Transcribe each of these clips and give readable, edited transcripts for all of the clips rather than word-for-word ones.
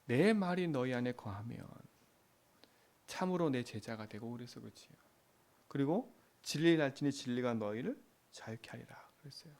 내 말이 너희 안에 거하면 참으로 내 제자가 되고 그래서 그렇지요. 그리고 진리를 알지니 진리가 너희를 자유케 하리라 그랬어요.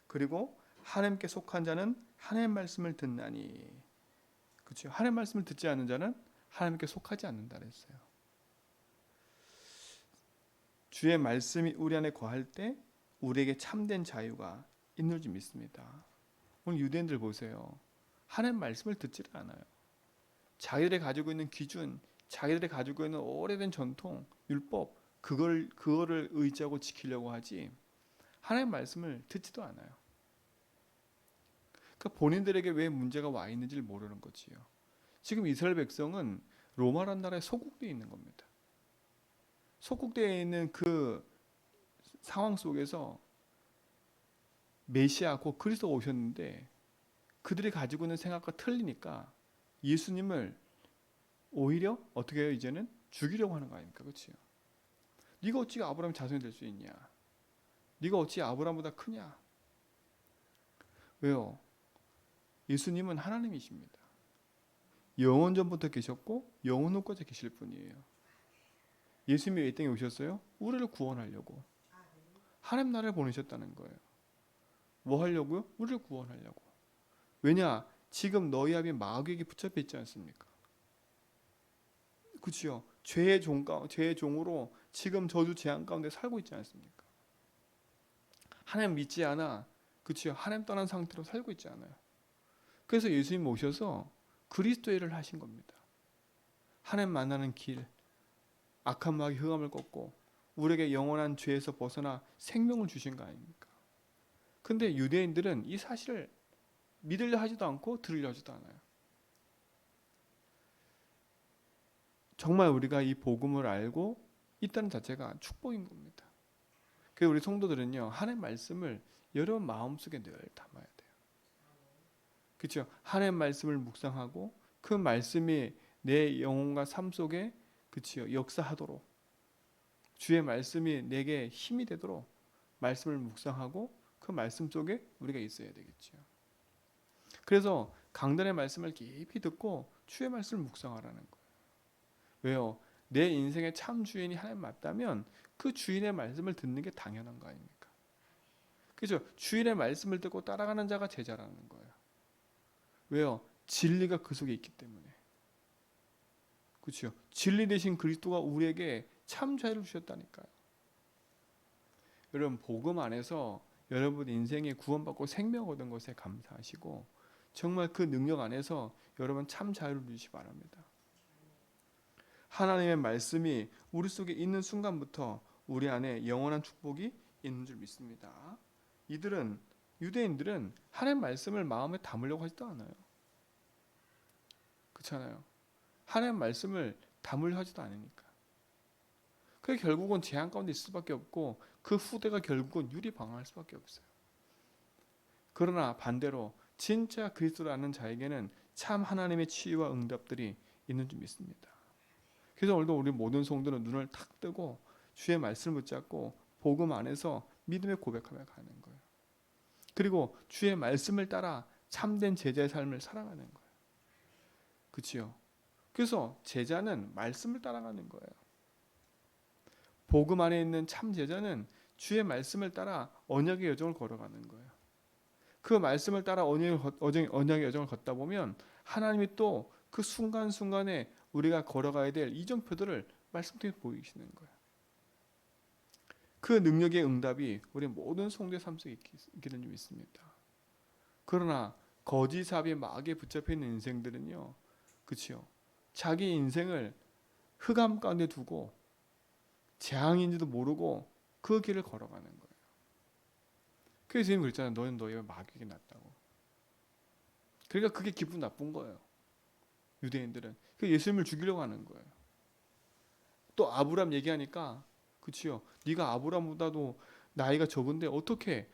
그리고 하나님께 속한 자는 하나님의 말씀을 듣나니, 그렇죠. 하나님의 말씀을 듣지 않는 자는 하나님께 속하지 않는다 그랬어요. 주의 말씀이 우리 안에 거할 때 우리에게 참된 자유가 있는 줄 믿습니다. 오늘 유대인들 보세요. 하나님 말씀을 듣지를 않아요. 자기들이 가지고 있는 기준, 자기들이 가지고 있는 오래된 전통, 율법, 그거를 의지하고 지키려고 하지 하나님 말씀을 듣지도 않아요. 그러니까 본인들에게 왜 문제가 와 있는지를 모르는 거지요. 지금 이스라엘 백성은 로마란 나라에 소국되어 있는 겁니다. 소국되어 있는 그 상황 속에서 메시아 곧 그리스도가 오셨는데 그들이 가지고 있는 생각과 틀리니까 예수님을 오히려 어떻게 해요? 이제는 죽이려고 하는 거 아닙니까? 그렇죠? 네가 어찌 아브라함 자손이 될 수 있냐? 네가 어찌 아브라함보다 크냐? 왜요? 예수님은 하나님이십니다. 영원 전부터 계셨고 영원 후까지 계실 분이에요. 예수님이 이 땅에 오셨어요? 우리를 구원하려고. 하나님 나라를 보내셨다는 거예요. 뭐 하려고요? 우리를 구원하려고. 왜냐? 지금 너희 앞에 마귀에게 붙잡혀 있지 않습니까? 그렇죠? 죄의 종으로 지금 저주 재앙 가운데 살고 있지 않습니까? 하나님 믿지 않아. 그렇죠? 하나님 떠난 상태로 살고 있지 않아요. 그래서 예수님 오셔서 그리스도의 일을 하신 겁니다. 하나님 만나는 길, 악한 마귀 흑암을 꺾고 우리에게 영원한 죄에서 벗어나 생명을 주신 거 아닙니까? 근데 유대인들은 이 사실을 믿으려 하지도 않고 들으려 하지도 않아요. 정말 우리가 이 복음을 알고 있다는 자체가 축복인 겁니다. 그래서 우리 성도들은요, 하나님의 말씀을 여러분 마음속에 늘 담아야 돼요. 그렇죠? 하나님의 말씀을 묵상하고 그 말씀이 내 영혼과 삶 속에, 그렇죠, 역사하도록, 주의 말씀이 내게 힘이 되도록 말씀을 묵상하고 그 말씀 속에 우리가 있어야 되겠죠. 그래서 강단의 말씀을 깊이 듣고 주의 말씀을 묵상하라는 거예요. 왜요? 내 인생의 참 주인이 하나님 맞다면 그 주인의 말씀을 듣는 게 당연한 거 아닙니까? 그죠? 주인의 말씀을 듣고 따라가는 자가 제자라는 거예요. 왜요? 진리가 그 속에 있기 때문에. 그렇죠? 진리 대신 그리스도가 우리에게 참 자유를 주셨다니까요. 여러분, 복음 안에서 여러분 인생에 구원받고 생명 얻은 것에 감사하시고 정말 그 능력 안에서 여러분 참 자유를 누리시기 바랍니다. 하나님의 말씀이 우리 속에 있는 순간부터 우리 안에 영원한 축복이 있는 줄 믿습니다. 유대인들은 하나님의 말씀을 마음에 담으려고 하지도 않아요. 그렇잖아요. 하나님의 말씀을 담으려 하지도 않으니까. 그게 결국은 재앙 가운데 있을 수밖에 없고 그 후대가 결국은 유리방황할 수밖에 없어요. 그러나 반대로 진짜 그리스도를 아는 자에게는 참 하나님의 치유와 응답들이 있는 줄 믿습니다. 그래서 오늘도 우리 모든 성도는 눈을 탁 뜨고 주의 말씀을 붙잡고 복음 안에서 믿음의 고백하며 가는 거예요. 그리고 주의 말씀을 따라 참된 제자의 삶을 살아가는 거예요. 그렇지요? 그래서 제자는 말씀을 따라가는 거예요. 복음 안에 있는 참 제자는 주의 말씀을 따라 언약의 여정을 걸어가는 거예요. 그 말씀을 따라 언약의 여정을 걷다 보면 하나님이 또 그 순간순간에 우리가 걸어가야 될 이정표들을 말씀 통해 보이시는 거예요. 그 능력의 응답이 우리 모든 성도의 삶 속에 있게 된 줄 믿습니다. 그러나 거짓 사비의 마귀에 붙잡혀 있는 인생들은요, 그렇죠? 자기 인생을 흑암 가운데 두고 재앙인지도 모르고 그 길을 걸어가는 거예요. 그래서 예수님 그랬잖아요. 너는 너희가 마귀에게 낫다고. 그러니까 그게 기분 나쁜 거예요. 유대인들은. 그 예수님을 죽이려고 하는 거예요. 또 아브람 얘기하니까, 그치요? 네가 아브람보다도 나이가 적은데 어떻게,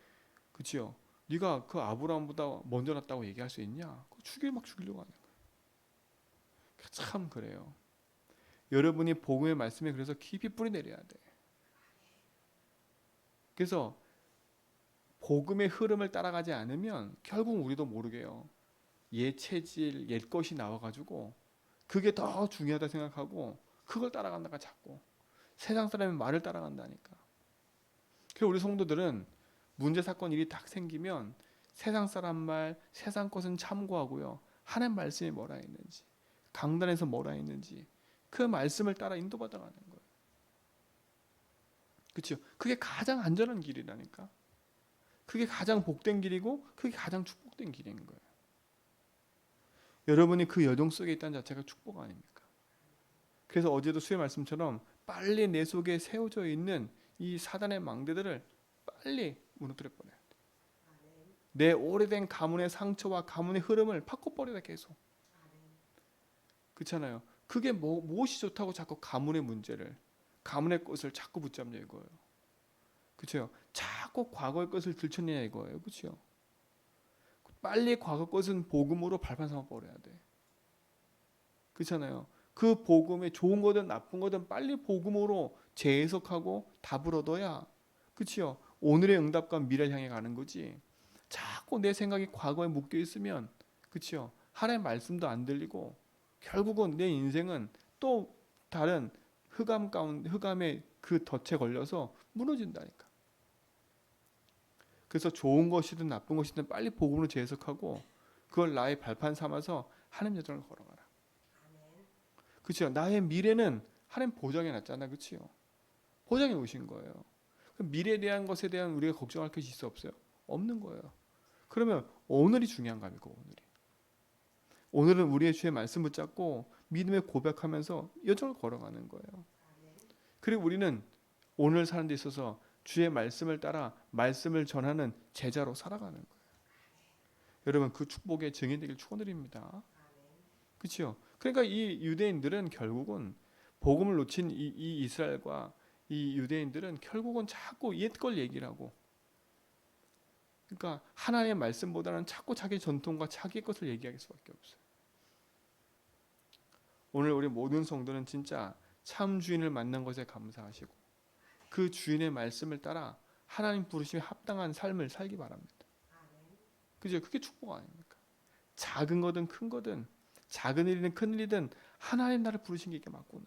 그치요? 네가 그 아브람보다 먼저 났다고 얘기할 수 있냐? 막 죽이려고 하는 거예요. 참 그래요. 여러분이 복음의 말씀에 그래서 깊이 뿌리 내려야 돼. 그래서 복음의 흐름을 따라가지 않으면 결국 우리도 모르게요. 옛 체질, 옛 것이 나와가지고 그게 더 중요하다 생각하고 그걸 따라간다가 자꾸 세상 사람의 말을 따라간다니까. 그래서 우리 성도들은 문제 사건 일이 딱 생기면 세상 사람 말, 세상 것은 참고하고요. 하나님 말씀이 뭐라 했는지, 강단에서 뭐라 했는지 그 말씀을 따라 인도받아가는 거예요. 그렇죠? 그게 가장 안전한 길이라니까. 그게 가장 복된 길이고 그게 가장 축복된 길인 거예요. 여러분이 그 여정 속에 있다는 자체가 축복 아닙니까? 그래서 어제도 수의 말씀처럼 빨리 내 속에 세워져 있는 이 사단의 망대들을 빨리 무너뜨려 버려야 돼. 내 오래된 가문의 상처와 가문의 흐름을 바꿔버려야 계속. 그렇잖아요. 그게 무엇이 좋다고 자꾸 가문의 문제를, 가문의 것을 자꾸 붙잡냐 이거예요. 그렇죠? 자꾸 과거의 것을 들춰내냐 이거예요. 그렇죠? 빨리 과거 것은 복음으로 발판 삼아 버려야 돼. 그렇잖아요. 그 복음이 좋은 거든 나쁜 거든 빨리 복음으로 재해석하고 답을 얻어야, 그렇죠? 오늘의 응답과 미래를 향해 가는 거지. 자꾸 내 생각이 과거에 묶여 있으면, 그렇죠? 하나님의 말씀도 안 들리고 결국은 내 인생은 또 다른 흑암의 그 덫에 걸려서 무너진다니까. 그래서 좋은 것이든 나쁜 것이든 빨리 복음으로 재해석하고 그걸 나의 발판 삼아서 하나님 여정을 걸어가라. 그렇죠? 나의 미래는 하나님 보장해 놨잖아. 그렇죠? 보장해 놓으신 거예요. 미래에 대한 것에 대한 우리가 걱정할 것이 있어 없어요? 없는 거예요. 그러면 오늘이 중요한 겁니까? 오늘은 우리의 주의 말씀 붙잡고 믿음의 고백하면서 여정을 걸어가는 거예요. 그리고 우리는 오늘 사는 데 있어서 주의 말씀을 따라 말씀을 전하는 제자로 살아가는 거예요. 여러분 그 축복의 증인 되길 축원드립니다. 그렇죠? 그러니까 이 유대인들은 결국은 복음을 놓친 이 이스라엘과 이 유대인들은 결국은 자꾸 옛 걸 얘기를 하고, 그러니까 하나님의 말씀보다는 자꾸 자기 전통과 자기 것을 얘기할 수밖에 없어요. 오늘 우리 모든 성도는 진짜 참 주인을 만난 것에 감사하시고 그 주인의 말씀을 따라 하나님 부르심에 합당한 삶을 살기 바랍니다. 그죠? 그게 축복 아닙니까? 작은 거든 큰 거든 작은 일이든 큰 일이든 하나님 나를 부르신 게 이게 맞구나.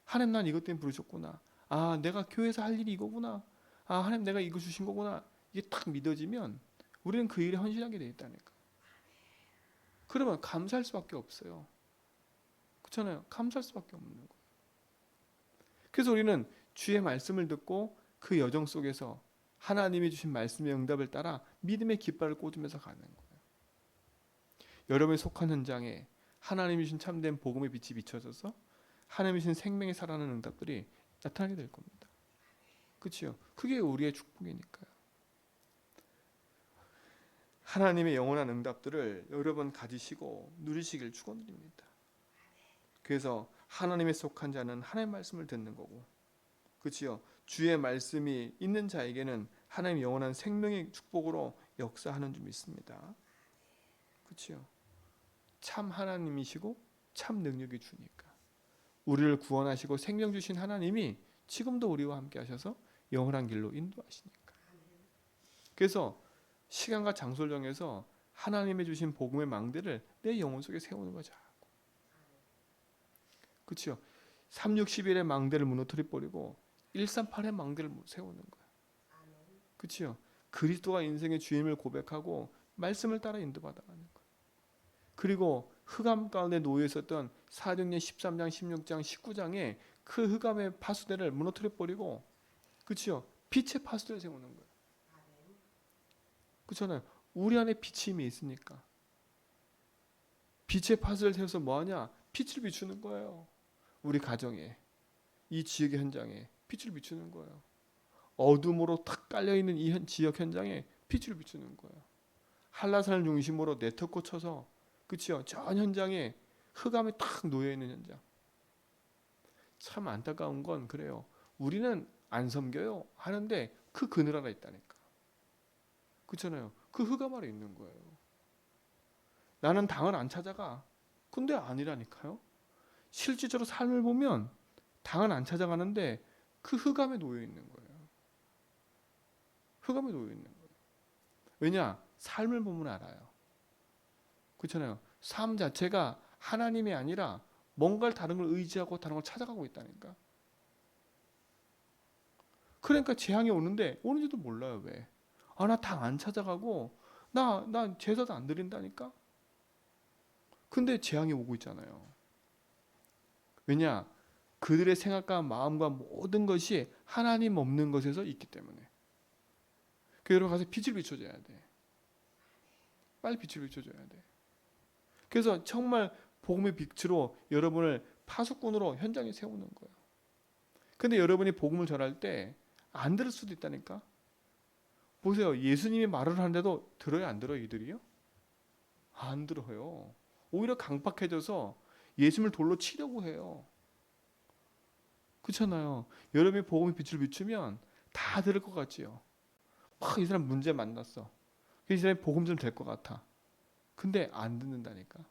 하나님 난 이것 때문에 부르셨구나. 아, 내가 교회에서 할 일이 이거구나. 아, 하나님 내가 이거 주신 거구나. 이게 딱 믿어지면 우리는 그 일에 헌신하게 돼 있다니까. 그러면 감사할 수밖에 없어요. 그렇잖아요. 감사할 수밖에 없는 거예요. 그래서 우리는 주의 말씀을 듣고 그 여정 속에서 하나님이 주신 말씀의 응답을 따라 믿음의 깃발을 꽂으면서 가는 거예요. 여러분이 속한 현장에 하나님이 주신 참된 복음의 빛이 비춰져서 하나님이 주신 생명이 살아나는 응답들이 나타나게 될 겁니다. 그렇죠? 그게 우리의 축복이니까요. 하나님의 영원한 응답들을 여러분 가지시고 누리시길 축원드립니다. 그래서 하나님에 속한 자는 하나님의 말씀을 듣는 거고, 그렇죠? 주의 말씀이 있는 자에게는 하나님 영원한 생명의 축복으로 역사하는 줄 믿습니다. 그렇죠? 참 하나님이시고 참 능력이 주니까 우리를 구원하시고 생명 주신 하나님이 지금도 우리와 함께 하셔서 영원한 길로 인도하시니까. 그래서 시간과 장소를 정해서 하나님의 주신 복음의 망대를 내 영혼 속에 세우는 거죠. 그렇죠? 360일의 망대를 무너뜨려 버리고 138의 망대를 세우는 거예요. 그렇죠? 그리스도가 인생의 주임을 고백하고 말씀을 따라 인도받아가는 거예요. 그리고 흑암 가운데 놓여 있었던 사도행전 13장, 16장, 19장에 그 흑암의 파수대를 무너뜨려 버리고, 그렇죠? 빛의 파수대를 세우는 거예요. 그렇잖아요. 우리 안에 빛이 이미 있으니까 빛의 파수대를 세워서 뭐하냐? 빛을 비추는 거예요. 우리 가정에, 이 지역의 현장에 빛을 비추는 거예요. 어둠으로 탁 깔려있는 이 지역 현장에 빛을 비추는 거예요. 한라산을 중심으로 네트워크 쳐서, 그렇죠? 전 현장에 흑암이 탁 놓여있는 현장. 참 안타까운 건 그래요. 우리는 안 섬겨요 하는데 그 그늘 하나 있다니까. 그렇잖아요. 그 흑암 아래 있는 거예요. 나는 당을 안 찾아가. 근데 아니라니까요. 실질적으로 삶을 보면 당은 안 찾아가는데 그 흑암에 놓여 있는 거예요. 흑암에 놓여 있는 거예요. 왜냐? 삶을 보면 알아요. 그렇잖아요. 삶 자체가 하나님이 아니라 뭔가를 다른 걸 의지하고 다른 걸 찾아가고 있다니까. 그러니까 재앙이 오는데 오는지도 몰라요. 왜? 아, 나 당 안 찾아가고 나 제사도 안 드린다니까. 근데 재앙이 오고 있잖아요. 왜냐? 그들의 생각과 마음과 모든 것이 하나님 없는 것에서 있기 때문에. 그 여러분 가서 빛을 비춰줘야 돼. 빨리 빛을 비춰줘야 돼. 그래서 정말 복음의 빛으로 여러분을 파수꾼으로 현장에 세우는 거예요. 근데 여러분이 복음을 전할 때 안 들을 수도 있다니까. 보세요. 예수님이 말을 하는데도 들어요, 안 들어요, 이들이요? 안 들어요. 오히려 강팍해져서 예수님을 돌로 치려고 해요. 그렇잖아요. 여러분이 복음의 빛을 비추면 다 들을 것 같지요. 막 이 사람 문제 만났어. 이 사람이 복음 좀 될 것 같아. 근데 안 듣는다니까.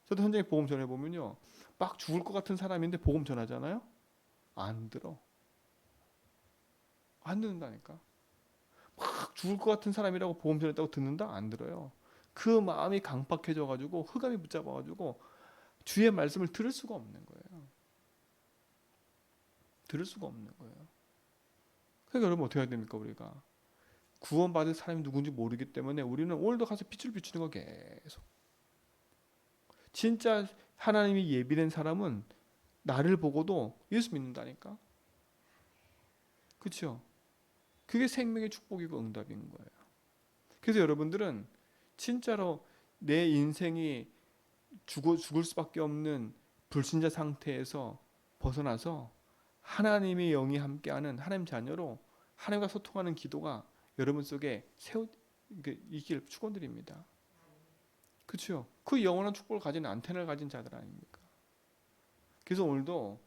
저도 현장에 복음 전해보면요. 막 죽을 것 같은 사람인데 복음 전하잖아요. 안 들어. 안 듣는다니까. 막 죽을 것 같은 사람이라고 복음 전했다고 듣는다? 안 들어요. 그 마음이 강팍해져가지고 흑암이 붙잡아가지고 주의 말씀을 들을 수가 없는 거예요. 들을 수가 없는 거예요. 그러니까 여러분 어떻게 해야 됩니까 우리가? 구원받을 사람이 누군지 모르기 때문에 우리는 오늘도 가서 빛을 비추는 거 계속. 진짜 하나님이 예비된 사람은 나를 보고도 예수 믿는다니까. 그렇죠? 그게 생명의 축복이고 응답인 거예요. 그래서 여러분들은 진짜로 내 인생이 죽을 수밖에 없는 불신자 상태에서 벗어나서 하나님의 영이 함께하는 하나님 자녀로 하나님과 소통하는 기도가 여러분 속에 있길 축원드립니다. 그렇죠? 그 영원한 축복을 가진 안테나를 가진 자들 아닙니까? 그래서 오늘도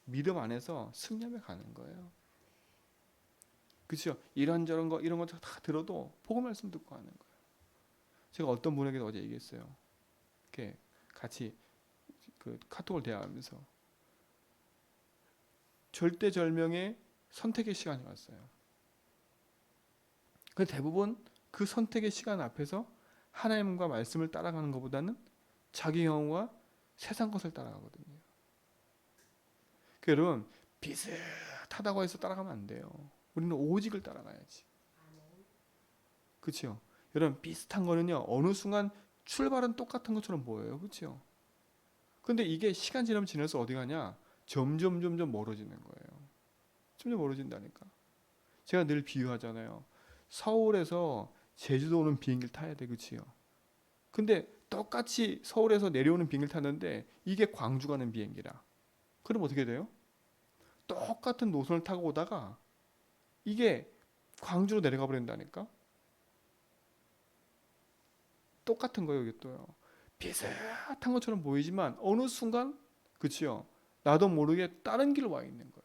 믿음 안에서 승리하며 가는 거예요. 그렇죠? 이런저런 거 이런 거 다 들어도 복음 말씀 듣고 하는 거예요. 제가 어떤 분에게 어제 얘기했어요. 이렇게 같이 그 카톡을 대화하면서 절대절명의 선택의 시간이 왔어요. 근데 대부분 그 선택의 시간 앞에서 하나님과 말씀을 따라가는 것보다는 자기 영혼과 세상 것을 따라가거든요. 그러니까 여러분 비슷하다고 해서 따라가면 안 돼요. 우리는 오직을 따라가야지. 그렇죠? 여러분 비슷한 거는요 어느 순간 출발은 똑같은 것처럼 보여요. 그렇죠? 근데 이게 시간 지나면 지나서 어디 가냐? 점점 멀어지는 거예요. 점점 멀어진다니까. 제가 늘 비유하잖아요. 서울에서 제주도 오는 비행기를 타야 돼. 그치요? 근데 똑같이 서울에서 내려오는 비행기를 탔는데 이게 광주 가는 비행기라. 그럼 어떻게 돼요? 똑같은 노선을 타고 오다가 이게 광주로 내려가 버린다니까. 똑같은 거예요. 이게 또요. 비슷한 것처럼 보이지만 어느 순간 그치요? 나도 모르게 다른 길로 와 있는 거예요.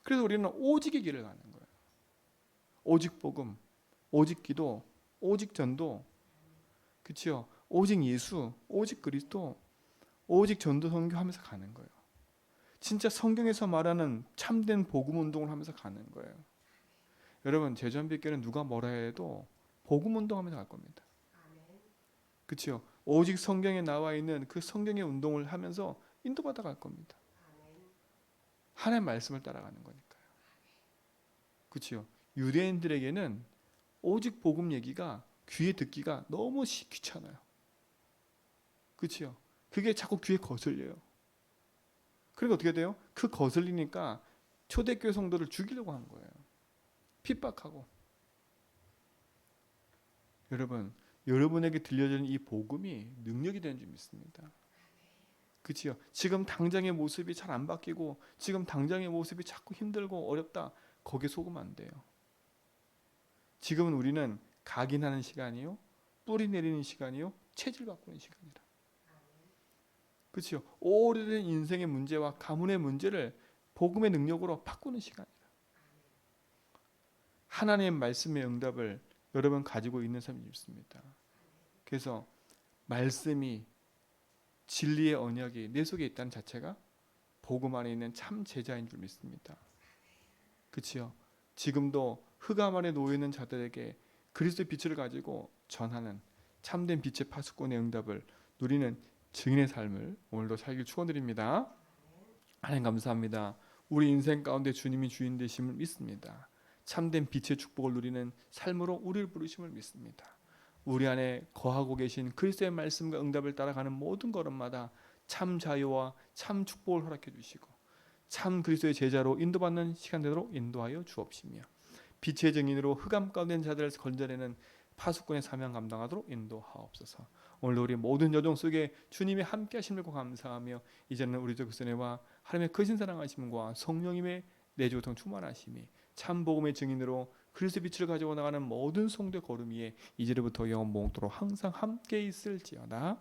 그래서 우리는 오직의 길을 가는 거예요. 오직 복음, 오직 기도, 오직 전도, 그치요? 오직 예수, 오직 그리스도, 오직 전도 선교하면서 가는 거예요. 진짜 성경에서 말하는 참된 복음 운동을 하면서 가는 거예요. 여러분 제주한빛교회는 누가 뭐라 해도 복음 운동하면서 갈 겁니다. 그치요? 오직 성경에 나와 있는 그 성경의 운동을 하면서 인도받아 갈 겁니다. 하나님의 말씀을 따라가는 거니까요. 그치요? 유대인들에게는 오직 복음 얘기가 귀에 듣기가 너무 귀찮아요. 그치요? 그게 자꾸 귀에 거슬려요. 그러니까 어떻게 돼요? 그 거슬리니까 초대교회 성도를 죽이려고 한 거예요. 핍박하고. 여러분, 여러분에게 들려지는 이 복음이 능력이 되는 줄 믿습니다. 그치요? 지금 당장의 모습이 잘 안 바뀌고 지금 당장의 모습이 자꾸 힘들고 어렵다. 거기에 속으면 안 돼요. 지금은 우리는 각인하는 시간이요. 뿌리 내리는 시간이요. 체질 바꾸는 시간이라. 그치요? 오래된 인생의 문제와 가문의 문제를 복음의 능력으로 바꾸는 시간이라. 하나님의 말씀의 응답을 여러분 가지고 있는 사람이 있습니다. 그래서 말씀이 진리의 언약이 내 속에 있다는 자체가 복음 안에 있는 참 제자인 줄 믿습니다. 그치요? 지금도 흑암 안에 놓여 있는 자들에게 그리스도의 빛을 가지고 전하는 참된 빛의 파수꾼의 응답을 누리는 증인의 삶을 오늘도 살길 축원드립니다. 하나님 감사합니다. 우리 인생 가운데 주님이 주인 되심을 믿습니다. 참된 빛의 축복을 누리는 삶으로 우리를 부르심을 믿습니다. 우리 안에 거하고 계신 그리스도의 말씀과 응답을 따라가는 모든 걸음마다 참 자유와 참 축복을 허락해 주시고 참 그리스도의 제자로 인도받는 시간 되도록 인도하여 주옵시며 빛의 증인으로 흑암 가운데 있는 자들을 건져내는 파수꾼의 사명 감당하도록 인도하옵소서. 오늘도 우리 모든 여정 속에 주님이 함께 하심을 감사하며 이제는 우리 그리스도와 하나님의 크신 사랑하심과 성령님의 내주고통 충만하심이 참 복음의 증인으로 그리스도 빛을 가지고 나가는 모든 성도의 걸음 위에 이제부터 영원 몽도록 항상 함께 있을지어다.